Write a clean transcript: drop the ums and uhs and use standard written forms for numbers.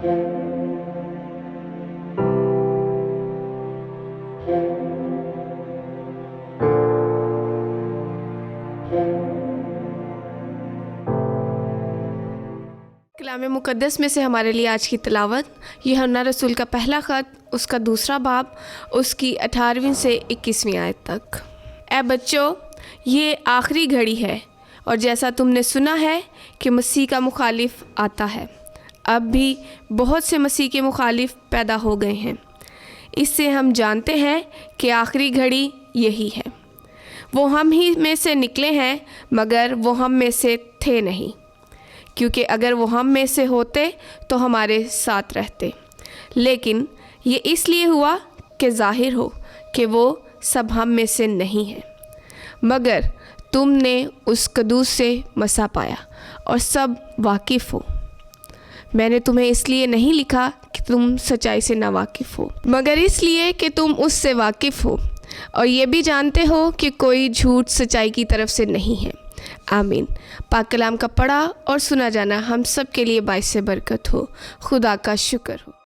کلام مقدس میں سے ہمارے لیے آج کی تلاوت یوحنا رسول کا پہلا خط، اس کا 2 باب، اس کی 18ویں سے 21ویں آیت تک۔ اے بچوں، یہ آخری گھڑی ہے، اور جیسا تم نے سنا ہے کہ مسیح کا مخالف آتا ہے، اب بھی بہت سے مسیح کے مخالف پیدا ہو گئے ہیں۔ اس سے ہم جانتے ہیں کہ آخری گھڑی یہی ہے۔ وہ ہم ہی میں سے نکلے ہیں، مگر وہ ہم میں سے تھے نہیں، کیونکہ اگر وہ ہم میں سے ہوتے تو ہمارے ساتھ رہتے، لیکن یہ اس لیے ہوا کہ ظاہر ہو کہ وہ سب ہم میں سے نہیں ہیں، مگر تم نے اس قدوس سے مسا پایا اور سب واقف ہو۔ میں نے تمہیں اس لیے نہیں لکھا کہ تم سچائی سے ناواقف ہو، مگر اس لیے کہ تم اس سے واقف ہو، اور یہ بھی جانتے ہو کہ کوئی جھوٹ سچائی کی طرف سے نہیں ہے۔ آمین۔ پاک کلام کا پڑھا اور سنا جانا ہم سب کے لیے باعث برکت ہو۔ خدا کا شکر ہو۔